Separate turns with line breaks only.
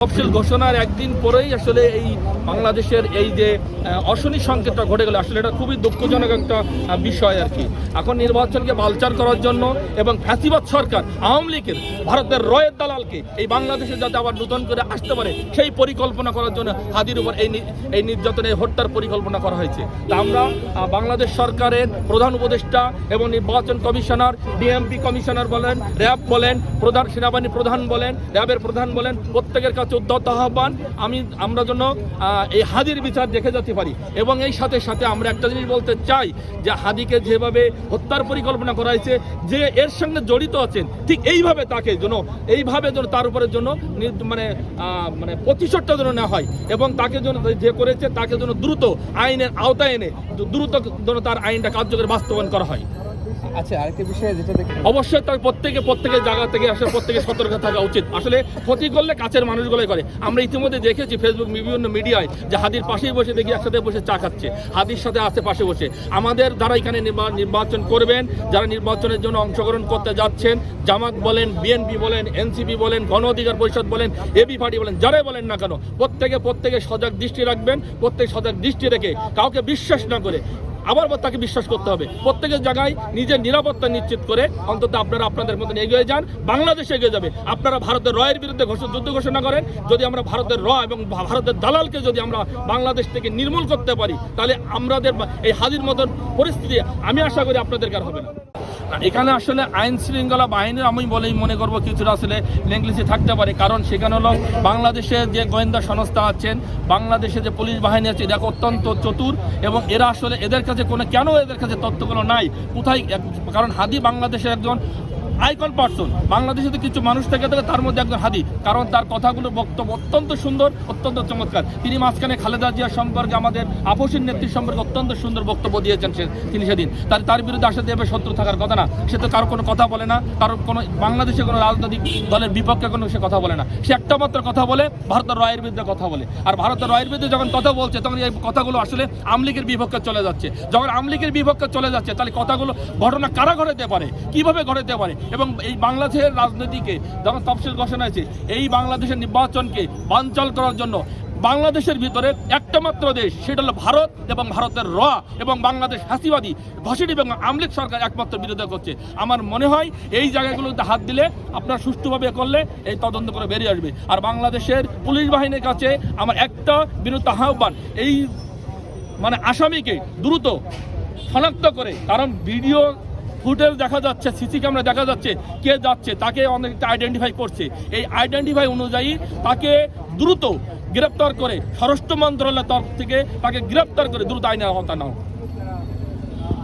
তফসিল ঘোষণার একদিন পরেই আসলে এই বাংলাদেশের এই যে অশনি সংকেতটা ঘটে গেল, আসলে এটা খুবই দুঃখজনক একটা বিষয় আর কি। এখন নির্বাচনকে বালচার করার জন্য এবং ফ্যাসিবাদ সরকার আওয়ামী লীগের ভারতের রয়ের দালালকে এই বাংলাদেশে যাতে আবার নতুন করে আসতে পারে সেই পরিকল্পনা করার জন্য হাদির উপর এই নির্যাতনের হত্যার পরিকল্পনা করা হয়েছে। তা আমরা বাংলাদেশ সরকারের প্রধান উপদেষ্টা এবং নির্বাচন কমিশনার, ডিএমপি কমিশনার বলেন, র্যাব বলেন, প্রধান সেনাবাহিনী প্রধান বলেন, র্যাবের প্রধান বলেন, প্রত্যেকের কাছে উদ্ধত আহ্বান আমরা জন্য এই হাদির বিচার দেখে যেতে পারি। এবং এই সাথে সাথে আমরা একটা জিনিস বলতে চাই যে হাদিকে যেভাবে হত্যার পরিকল্পনা করা হয়েছে, যে এর সঙ্গে জড়িত আছেন ঠিক এইভাবে তাকে যেন তার উপরের জন্য মানে প্রতিশোধটা যেন না হয় এবং তাকে যেন যে করেছে তাকে যেন দ্রুত আইনের আওতায় এনে দ্রুত যেন তার আইনটা কার্যকরী বাস্তবায়ন করা হয়।
আচ্ছা, আরেকটা বিষয় যেটা
অবশ্যই তার প্রত্যেকের জায়গা থেকে আসলে প্রত্যেকের সতর্ক থাকা উচিত। আসলে ক্ষতি করলে কাছের মানুষগুলোই করে। আমরা ইতিমধ্যে দেখেছি ফেসবুক বিভিন্ন মিডিয়ায় যে হাদির পাশেই বসে দেখি একসাথে বসে চা খাচ্ছে, হাদির সাথে আছে পাশে বসে। আমাদের যারা এখানে নির্বাচন করবেন, যারা নির্বাচনের জন্য অংশগ্রহণ করতে যাচ্ছেন, জামাত বলেন, বিএনপি বলেন, এনসিপি বলেন, গণ অধিকার পরিষদ বলেন, এবি পার্টি বলেন, যারাই বলেন না কেন, প্রত্যেকে সজাগ দৃষ্টি রাখবেন। প্রত্যেক সজাগ দৃষ্টি রেখে কাউকে বিশ্বাস না করে আবার তাকে বিশ্বাস করতে হবে। প্রত্যেকের জায়গায় নিজের নিরাপত্তা নিশ্চিত করে অন্তত আপনারা আপনাদের মতন এগিয়ে যান, বাংলাদেশ এগিয়ে যাবে। আপনারা ভারতের রয়ের বিরুদ্ধে যুদ্ধ ঘোষণা করেন। যদি আমরা ভারতের র এবং ভারতের দালালকে যদি আমরা বাংলাদেশ থেকে নির্মূল করতে পারি, তাহলে আমাদের এই হাদির মতন পরিস্থিতি আমি আশা করি আপনাদের কার হবে না। এখানে আসলে আইন শৃঙ্খলা বাহিনীর আমি মনে করবো কিছুটা আসলে লেংলিসি থাকতে পারে। কারণ সেখানে হলো বাংলাদেশের যে গোয়েন্দা সংস্থা আছেন, বাংলাদেশে যে পুলিশ বাহিনী আছে, এরা অত্যন্ত চতুর এবং এরা আসলে এদের কাছে কেন এদের কাছে তথ্যগুলো নাই কোথায়। কারণ হাদি বাংলাদেশের একজন আইকন পার্সন। বাংলাদেশে তো কিছু মানুষ থেকে তার মধ্যে একজন হাদি, কারণ তার কথাগুলোর বক্তব্য অত্যন্ত সুন্দর, অত্যন্ত চমৎকার। তিনি মাঝখানে খালেদা জিয়া সম্পর্কে, আমাদের আপসীর নেত্রী সম্পর্কে অত্যন্ত সুন্দর বক্তব্য দিয়েছেন তিনি সেদিন। তার বিরুদ্ধে আসলে এভাবে শত্রু থাকার কথা না। সে তো কারো কোনো কথা বলে না, কারো কোনো বাংলাদেশে কোনো রাজনৈতিক দলের বিপক্ষে কোনো সে কথা বলে না। সে একটা মাত্র কথা বলে, ভারতের রয়ের বিরুদ্ধে কথা বলে। আর ভারতের রয়ের বিরুদ্ধে যখন কথা বলছে তখন এই কথাগুলো আসলে আওয়ামী লীগের বিপক্ষে চলে যাচ্ছে। যখন আওয়ামী লীগের বিপক্ষে চলে যাচ্ছে, তাহলে কথাগুলো ঘটনা কারা ঘটাতে পারে, কিভাবে ঘটাতে পারে। এবং এই বাংলাদেশের রাজনীতিকে যখন তফসিল ঘোষণা হয়েছে, এই বাংলাদেশের নির্বাচনকে বানচাল করার জন্য বাংলাদেশের ভিতরে একটা মাত্র দেশ, সেটা হলো ভারত এবং ভারতের র এবং বাংলাদেশ হাসিবাদী ঘোষিত এবং আওয়ামী লীগ সরকার একমাত্র বিরোধিতা করছে। আমার মনে হয় এই জায়গাগুলোতে হাত দিলে আপনারা সুষ্ঠুভাবে করলে এই তদন্ত করে বেরিয়ে আসবে। আর বাংলাদেশের পুলিশ বাহিনীর কাছে আমার একটা বিনীত আহ্বান, এই আসামিকে দ্রুত শনাক্ত করে, কারণ ভিডিও ফুটেজ দেখা যাচ্ছে, সিসি ক্যামেরা দেখা যাচ্ছে কে যাচ্ছে, তাকে অনেকটা আইডেন্টিফাই করছে। এই আইডেন্টিফাই অনুযায়ী তাকে দ্রুত গ্রেপ্তার করে স্বরাষ্ট্র মন্ত্রণালয়ের তরফ থেকে তাকে গ্রেপ্তার করে দ্রুত আইনের আওতায় নাও।